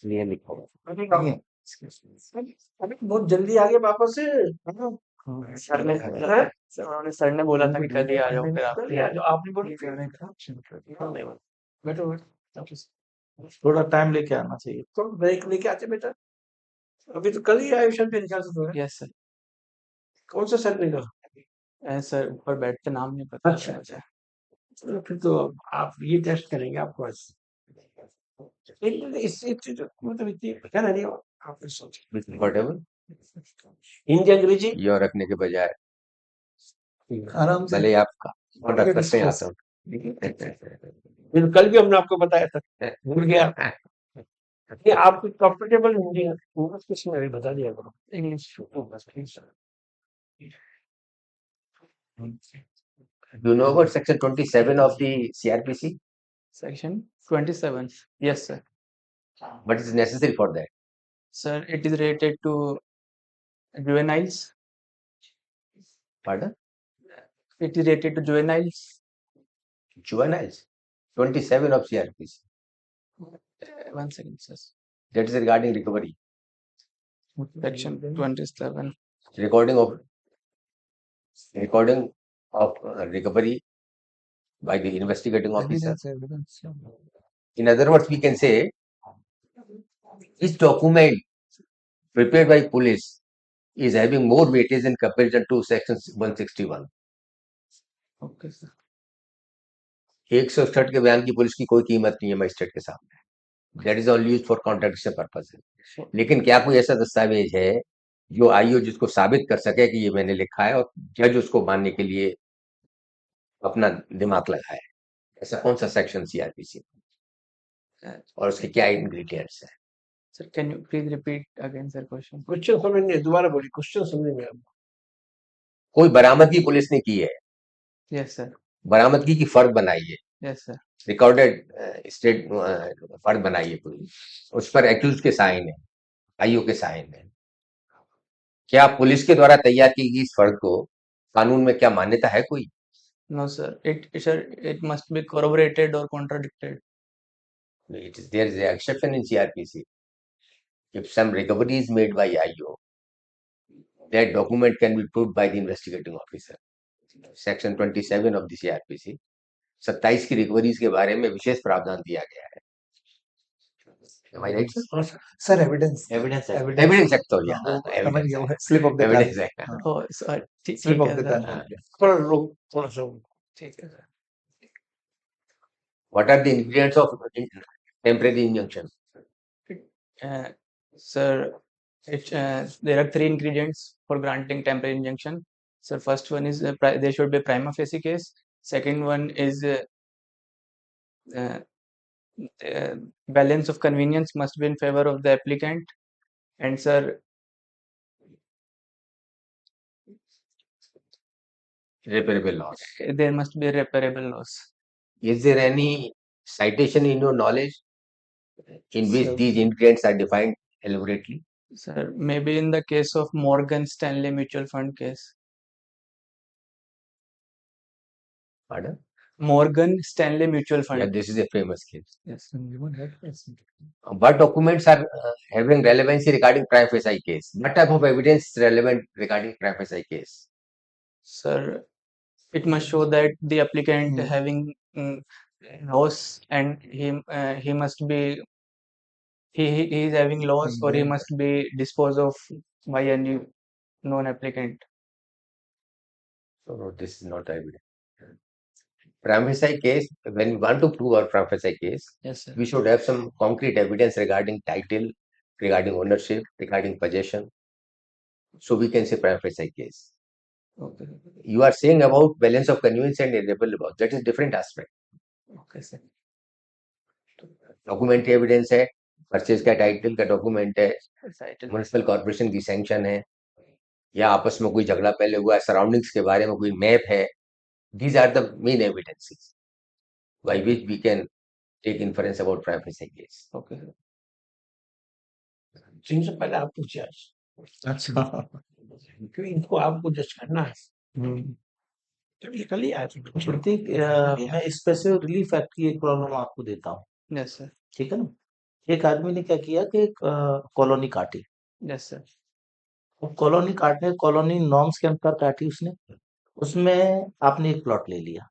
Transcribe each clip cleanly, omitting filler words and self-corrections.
इसलिए लिखा हुआ अभी नहीं है। अभी बहुत जल्दी आ गए वापस से। सर ने हैं? सर ने बोला था कि कल ही आ जाओ, फिर आप कल यार जो आपने बोला बैठो बैठो थोड़ा टाइम लेके आना चाहिए। तो ब्रेक लेके आते बेटा। अभी तो कल ही आए सर मेरे ख्याल से तो है। Yes sir. कौन सा सर का? सर ऊपर बैठते नाम नहीं पता। अच्छा अच्छा चलो फिर तो आप ये टेस्ट करेंगे आपको बस। मतलब इतनी कहना नहीं हो आपने सोच Whatever, हिंदी अंग्रेजी यो रखने के बजाय आराम से भले ही आप कौन रख सकते हैं डिस्कस। आसान। कल भी हमने आपको बताया था भूल गया ये आपको कंफर्टेबल हिंदी इंग्लिश किसी में भी बता दिया करो इंग्लिश बस please. You know about section 27 of the CRPC? Section 27, yes sir. What is necessary for that? Sir it is related to juveniles. Pardon? It is related to juveniles. Juveniles. 27 of CRPC. One second, sir. That is regarding recovery. Section 27. Recording of recovery by the investigating officer. In other words, we can say each document prepared by police is having more weightage in comparison to section 161. Okay, sir. 168 के बयान की police की कोई कीमत नहीं है magistrate के सामने। That is only use for contradiction purpose. लेकिन क्या कोई ऐसा दस्तावेज है जो आईओ जिसको साबित कर सके कि ये मैंने लिखा है और जज उसको मानने के लिए अपना दिमाग लगाए? ऐसा कौन सा सेक्शन सीआरपीसी और उसके क्या इंग्रेडिएंट्स है? Sir, can you please repeat again, sir, question? Question समझ नहीं दोबारा बोलिए क्वेश्चन समझ में कोई बरामदगी पुलिस ने की है, Yes, sir. बरामदगी की फर्द बनाई है, Yes, sir. रिकॉर्डेड स्टेट फर्द बनाई है पुलिस, उस पर एक्यूज के साइन है, आईओ के साइन है। क्या पुलिस के द्वारा तैयार की गई इस फर्द को कानून में क्या मान्यता है कोई? No, sir. It must be corroborated or contradicted. There is an exception in CRPC. If some recovery is made by IO, that document can be proved by the investigating officer. Section 27 of the CRPC 27 की recoveries के बारे में विशेष प्रावधान दिया गया है। Am I right, sir? Sir evidence Evidence Act, sorry, हाँ, Evidence Act. Slip of the Evidence Act, हाँ। Oh, sorry. ठीक स्लिप ऑफ है, द sir. टंग थोड़ा रुक थोड़ा सा ठीक है, sir. What are the ingredients of temporary injunction? Uh, Sir, there are three ingredients for granting temporary injunction. So first one is there should be a prima facie case. Second one is uh, balance of convenience must be in favor of the applicant. And sir, Reparable loss. there must be a reparable loss. Is there any citation in your knowledge in which So, these ingredients are defined elaborately? sir, maybe in the case of Morgan Stanley Mutual Fund case. Pardon? Morgan Stanley Mutual Fund. Yeah, this is a famous case. Yes. What documents are having relevancy regarding prima facie case? What type of evidence is relevant regarding prima facie case? Sir, it must show that the applicant having loss and he must be he is having loss or he must be disposed of by any non-applicant. So this is not evidence. Prima facie case, when we want to prove our prima facie case, Yes, sir. we should have some concrete evidence regarding title, regarding ownership, regarding possession. So we can say prima facie case. Okay. You are saying about balance of convenience and irreparable loss. That is different aspect. Okay, sir. Documentary evidence है, purchase का title का document है, Title. Municipal corporation की sanction है, या आपस में कोई झगड़ा पहले हुआ है, सराउंडिंग्स के बारे में कोई मैप है। These are the main evidences by which we can take inference about prima facie case. Okay, sir. जिन से पहले आप पूछे आज अच्छा क्योंकि इनको आपको जज करना है तो कल ही आया था प्रतीक मैं स्पेसिफिक रिलीफ एक्ट की एक प्रॉब्लम आपको देता हूँ, Yes, sir. ठीक है ना? एक आदमी ने क्या किया कि एक कॉलोनी काटी। Yes, sir. वो कॉलोनी काटने कॉलोनी नॉर्म्स के अनुसार काटी उसने। उसमें आपने एक प्लॉट ले लिया।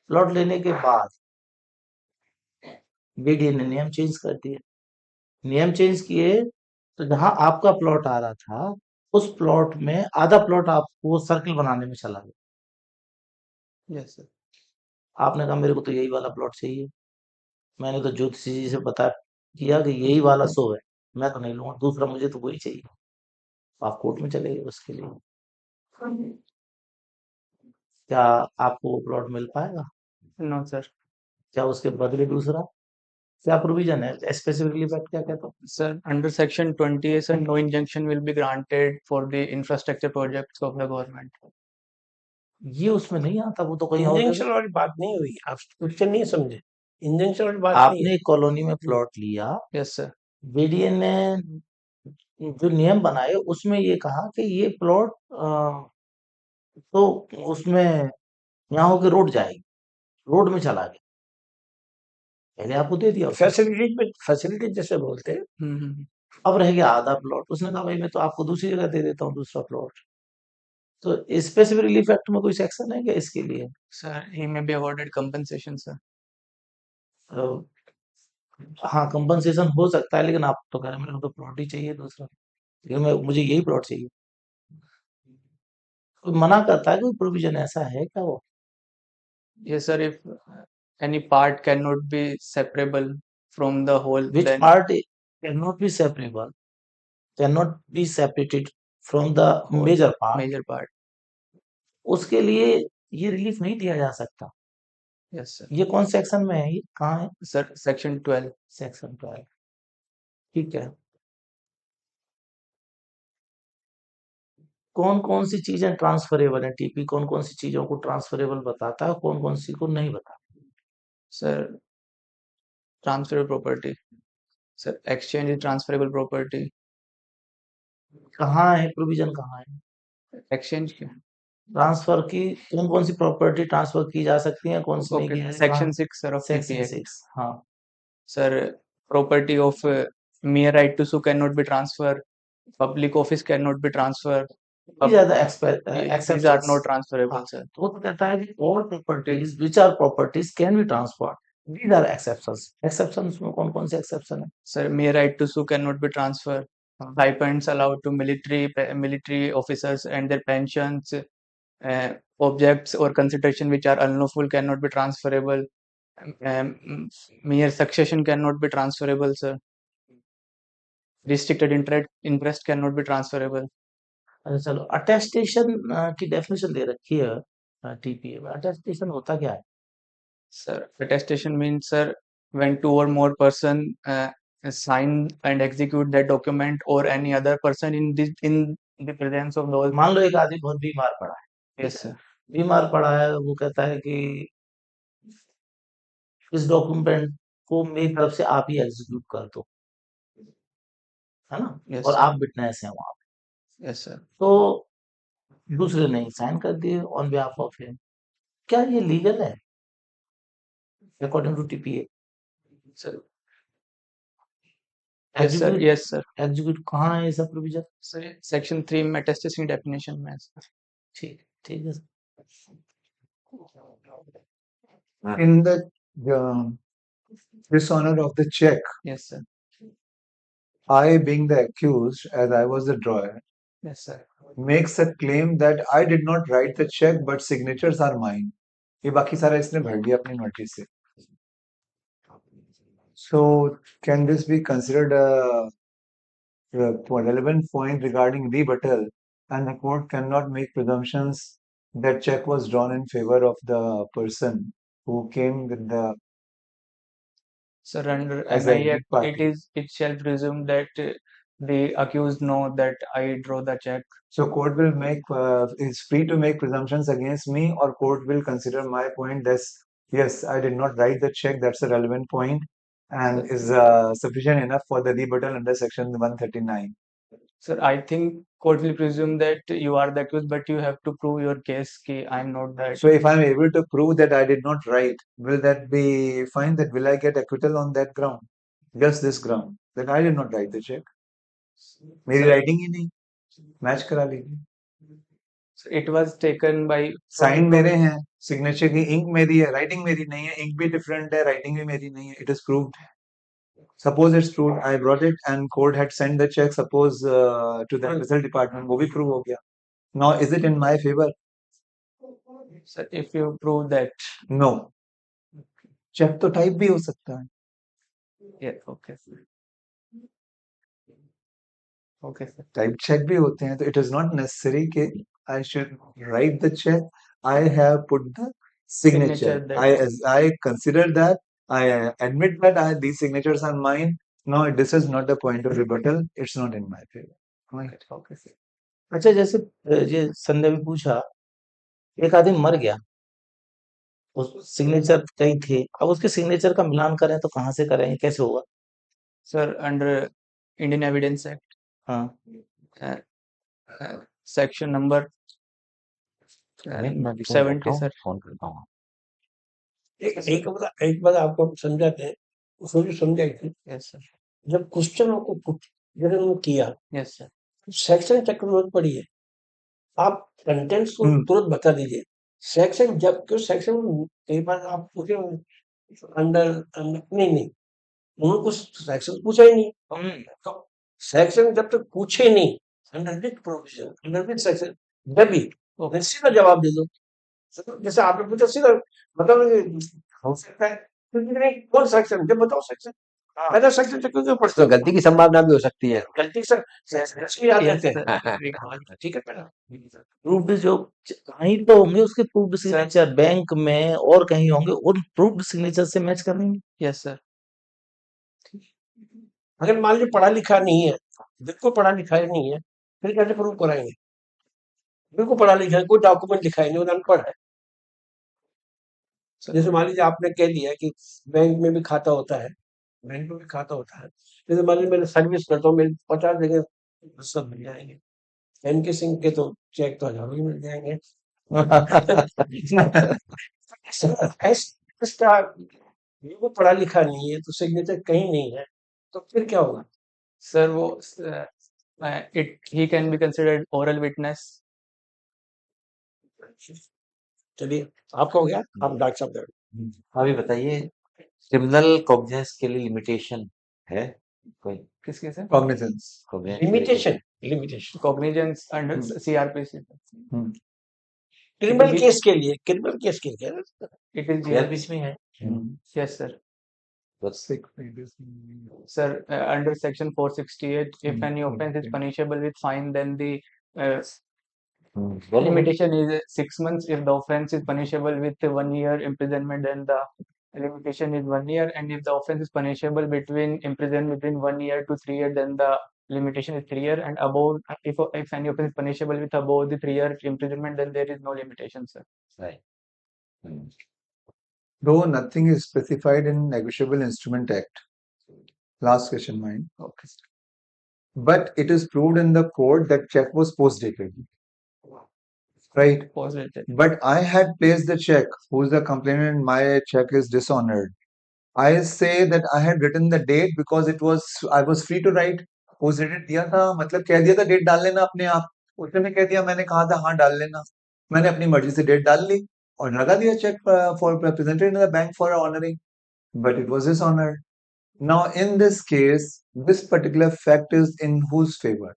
प्लॉट लेने के बाद बीडीए ने नियम चेंज कर दिए। नियम चेंज किए तो जहां आपका प्लॉट आ रहा था उस प्लॉट में आधा प्लॉट आपको सर्किल बनाने में चला गया। Yes, sir. आपने कहा मेरे को तो यही वाला प्लॉट चाहिए। मैंने तो ज्योतिषी जी से पता किया कि यही वाला सो है, मैं तो नहीं लूंगा, दूसरा मुझे तो वही चाहिए। आप कोर्ट में चले गए उसके लिए। क्या आपको वो प्लॉट मिल पाएगा? No, sir. क्या उसके बदले दूसरा? क्या प्रोविजन है स्पेसिफिकली फैक्ट क्या कहता है? Sir, under Section 20, sir, no injunction will be granted for the infrastructure projects of the government. ये उसमें नहीं आता, वो तो कहीं और इंजंक्शन जगह। वाली बात नहीं हुई, आप क्वेश्चन नहीं समझे। इंजंक्शन वाली बात नहीं आपने है। एक कॉलोनी में प्लॉट लिया, Yes, sir. बीडीए ने जो नियम बनाए उसमें ये कहा कि ये प्लॉट तो उसमें यहाँ होके रोड जाएगी, रोड में चला गया, पहले आपको दे दिया उसने। फैसिलिटी में फैसिलिटी जैसे बोलते हैं। Mm-hmm. अब रह गया आधा प्लॉट। उसने कहा भाई मैं तो आपको दूसरी जगह दे देता हूँ दूसरा प्लॉट। तो स्पेसिफिकली फैक्ट में कोई सेक्शन है क्या इसके लिए? Sir, he may be awarded compensation, sir. अ, हाँ कंपनसेशन हो सकता है, लेकिन आप तो कह रहे हैं मेरे को तो प्लॉट ही चाहिए दूसरा, लेकिन मैं मुझे यही प्लॉट चाहिए। कोई मना करता है, कोई प्रोविजन ऐसा है क्या वो? Yes, sir. If any part cannot be separable from the whole, Which then part cannot be separable, cannot be separated from the whole major part, major part. उसके लिए ये रिलीफ नहीं दिया जा सकता। Yes, sir. ये कौन सेक्शन में है, ये कहाँ है? Sir, Section 12. सेक्शन 12। ठीक है। कौन कौन सी चीजें ट्रांसफरेबल है? टीपी कौन कौन सी चीजों को ट्रांसफरेबल बताता है, कौन कौन सी को नहीं बताता? Sir, transferable property. Sir, exchange is transferable property. कहाँ है प्रोविजन, कहाँ है Exchange क्या? ट्रांसफर की? कौन कौन सी प्रॉपर्टी ट्रांसफर की जा सकती है, कौन सी नहीं Okay, की जा सकती? Section 6, sir, of section TPA. 6। हाँ, Sir, property of mere right to sue cannot be transferred. Public office cannot be transferred. these are the These are exceptions। not transferable, हाँ, sir. तो वो तो कहता है कि all properties which are properties can be transferred, these are exceptions। exceptions में कौन कौन से exception है? Sir, mere right to sue cannot be transferred. Stipends allowed to military officers and their pensions, objects or consideration which are unlawful cannot be transferable. Mere succession cannot be transferable, sir. Restricted interest cannot be transferable. अच्छा चलो, attestation की definition दे रखी है TPA में। Attestation होता क्या है? Sir, attestation means, sir, when two or more person sign and execute that document, or any other person in the presence of those. मान लो एक आदमी बहुत बीमार पड़ा है, ठीक Yes, है? sir. बीमार पड़ा है, वो कहता है कि इस डॉक्यूमेंट को मेरी तरफ से आप ही एग्जीक्यूट कर दो, है ना? Yes, और sir. आप विटनेस हैं वहां पे। Yes, sir. तो दूसरे ने साइन कर दिए ऑन बिहाफ ऑफ हिम। क्या ये लीगल है according to TPA? Sir. Yes, sir. Execute, Yes, sir. Execute कहाँ है ये सब प्रोविजन? Sir, Section 3 में attestation definition में है, sir. ठीक ठीक है sir। In the uh, dishonor of the check, Yes, sir. I, being the accused, as I was the drawer, Yes, sir. makes a claim that I did not write the check, but signatures are mine. ये बाकी सारा इसने भर दिया अपनी मर्जी से. So can this be considered a relevant point regarding rebuttal? And the court cannot make presumptions that check was drawn in favor of the person who came with the Sir, under as a MI Act, party. it shall presume that the accused know that I draw the check. So court will make is free to make presumptions against me, or court will consider my point as yes, I did not write the check. That's a relevant point and is sufficient enough for the rebuttal under section 139. Sir, I think court will presume that you are the accused, but you have to prove your case कि I am not that. So if I'm able to prove that I did not write, will that be fine? That will I get acquittal on that ground? just this ground that I did not write the check. मेरी Sir, writing ही नहीं, match करा लीजिए। so it was taken by sign मेरे हैं, signature की ink मेरी है, राइटिंग मेरी नहीं है, इंक भी डिफरेंट है, राइटिंग भी मेरी नहीं है, it is proved. Suppose it's proved, I brought it and court had sent the check, suppose to the result department, वो भी prove हो गया। Now is it in my favor? sir, if you prove that, No. Check तो type भी हो सकता है। yeah, okay, sir. Okay, sir. Type check भी होते हैं, तो it is not necessary कि I should write the check. I have put the signature. Signature that- I consider that. I admit that these signatures are mine. No, this is not the point of rebuttal. It's not in my favor. Right. Okay, sir. अच्छा, जैसे ये संजय भी पूछा, एक आदमी मर गया, उस सिग्नेचर कई थे, अब उसके सिग्नेचर का मिलान करें तो कहाँ से करें, कैसे होगा? Sir, under Indian Evidence Act, हाँ, section number मैं भी 70, sir. फोन करता हूँ। एक बात आपको हम समझाते हैं, उसको भी समझाई थी। Yes, sir. जब क्वेश्चन को जैसे उन्होंने किया, Yes, sir. सेक्शन चेक की जरूरत पड़ी है, आप कंटेंट्स को तुरंत बता दीजिए। सेक्शन जब क्यों सेक्शन कई बार आप पूछे अंडर नहीं उन्होंने कुछ सेक्शन पूछा ही नहीं, तो सेक्शन जब तक पूछे नहीं, under which provision, under which section, जब भी Okay. सीधा जवाब दे दो। जैसे आपने पूछा सीधा मतलब हो सकता है कौन सेक्शन, जब बताओ सेक्शन, पहले सेक्शन चेक क्यों पढ़ते तो हो? गलती की संभावना भी हो सकती है। गलती से याद Yes, रहते sir. हैं। ठीक है पहला प्रूफ्ड जो कहीं तो होंगे उसके प्रूफ्ड सिग्नेचर, बैंक में और कहीं होंगे, उन प्रूफ्ड सिग्नेचर से मैच करेंगे। Yes, sir. अगर मान लीजिए पढ़ा लिखा नहीं है, बिल्कुल पढ़ा लिखा ही नहीं है, फिर कैसे प्रूव कराएंगे? बिल्कुल पढ़ा लिखा है, कोई डॉक्यूमेंट लिखा ही नहीं, वो अनपढ़ है। जैसे मान लीजिए आपने कह दिया कि बैंक में भी खाता होता है, बैंक में भी खाता होता है, जैसे मान लीजिए मैंने सर्विस करता हूँ, मेरे 50 जगह सब मिल जाएंगे, एनके सिंह के तो चेक तो हजारों ही मिल जाएंगे। वो पढ़ा लिखा नहीं है, तो सिग्नेचर कहीं नहीं है, तो फिर क्या होगा? Sir, वो he can be considered oral witness. चलिए आपका हो गया, आप डॉक्टर साहब दे। अभी बताइए, क्रिमिनल कॉग्निजेंस के लिए लिमिटेशन है कोई? किसके sir? Cognizance. Cognizance के लिए limitation Cognizance under CRPC. Criminal case के लिए, क्रिमिनल केस के लिए It is CRPC में है। Yes, sir. बस Sir, under section 468, if any offense is punishable with fine, then the बोलो। limitation is 6 months. If the offense is punishable with 1 year imprisonment, then the limitation is 1 year. And if the offense is punishable between imprisonment between 1 year to 3 years, then the limitation is 3 years. And above, if any offense is punishable with above the 3 year imprisonment, then there is no limitation, sir. Right. Though nothing is specified in Negotiable Instrument Act. Last question mine. Okay. But it is proved in the court that check was post-dated. Right? Positive. But I had placed the check. Who's the complainant? My check is dishonored. I say that I had written the date because I was free to write. Post-dated दिया था, मतलब कह दिया था date डाल लेना अपने आप। उसने कह दिया, मैंने कहा था हाँ डाल लेना। मैंने अपनी मर्जी से डेट डाल ली और लगा दिया check for presented in the bank for honoring. But it was dishonored. Now in this case, this particular fact is in whose favor?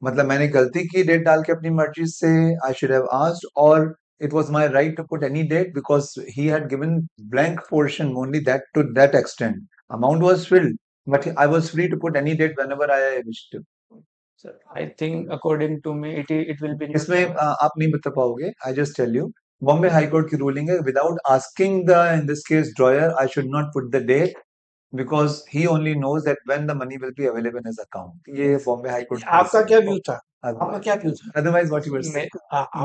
मतलब मैंने गलती की डेट डाल के अपनी मर्जी से, I should have asked, or it was my right to put any date because he had given blank portion only that to that extent. Amount was filled, but I was free to put any date whenever I wished to. Sir, I think according to me, it will be. इसमें आप नहीं बता पाओगे. I just tell you. Bombay High Court की ruling है, without asking the in this case drawer, I should not put the date because he only knows that when the money will be available in his account. ये Bombay High Court. आपका क्या view था? आपका क्या view था? Otherwise, what you were saying?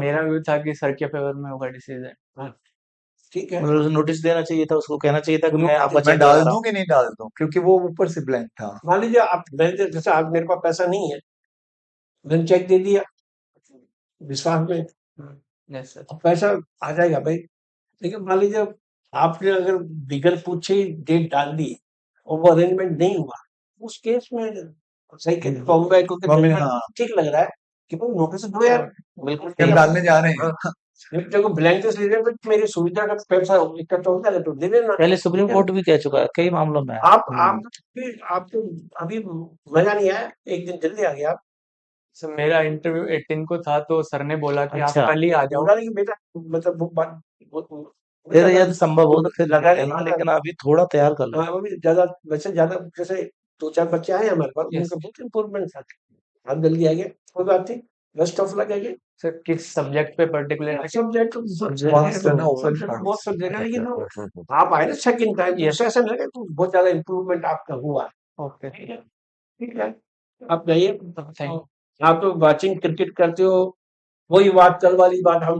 मेरा view था कि सर के फेवर में होगा डिसीजन। ठीक है, मतलब नोटिस देना चाहिए था, उसको कहना चाहिए था कि मैं आपका मैं चेक डाल लगा रहा दूं कि नहीं डाल दूं, क्योंकि वो ऊपर से ब्लैंक था. मान लीजिए आप जैसे आप मेरे पास पैसा नहीं है, मैंने चेक दे दिया विश्वास में, यस सर। अब पैसा आ जाएगा भाई, लेकिन मान लीजिए आपने अगर बिगर पूछे ही डेट डाल दी और वो अरेंजमेंट नहीं हुआ, उस केस में सही कहते बॉम्बे को बॉम्बे, हाँ। ठीक लग रहा है कि भाई नोटिस दो यार, बिल्कुल जब डालने जा रहे हैं। हाँ, जब देखो ब्लैंकेट ले रहे हैं तो मेरी सुविधा का पैसा इकट्ठा होता है तो दे देना। पहले सुप्रीम कोर्ट भी कह चुका है कई मामलों में। आप फिर आपको अभी मजा नहीं आया, एक दिन जल्दी आ गया आप। सर मेरा इंटरव्यू 18 को था तो सर ने बोला कि आप अच्छा। कल ही आ जाओ। बोला नहीं कि बेटा मतलब वो बात तेरे यदि संभव हो तो फिर लगा लेना, लेकिन अभी थोड़ा तैयार कर लो। हाँ, अभी ज्यादा वैसे ज्यादा जैसे 2-4 बच्चे आए हमारे पास, Yes. उनका बहुत इम्प्रूवमेंट था। आप जल्दी आ गए, कोई बात नहीं, बेस्ट ऑफ लक आगे। सर किस सब्जेक्ट पे पर्टिकुलर? सब्जेक्ट Vast है ना, सब्जेक्ट बहुत सब जगह, लेकिन Hmm. आप आए ना सेकंड टाइम तो Yes. ऐसा लगा तो बहुत ज्यादा इम्प्रूवमेंट आपका हुआ है। ओके, ठीक है, आप जाइए। थैंक आप तो वाचिंग क्रिकेट करते हो, वही बात कल वाली बात हम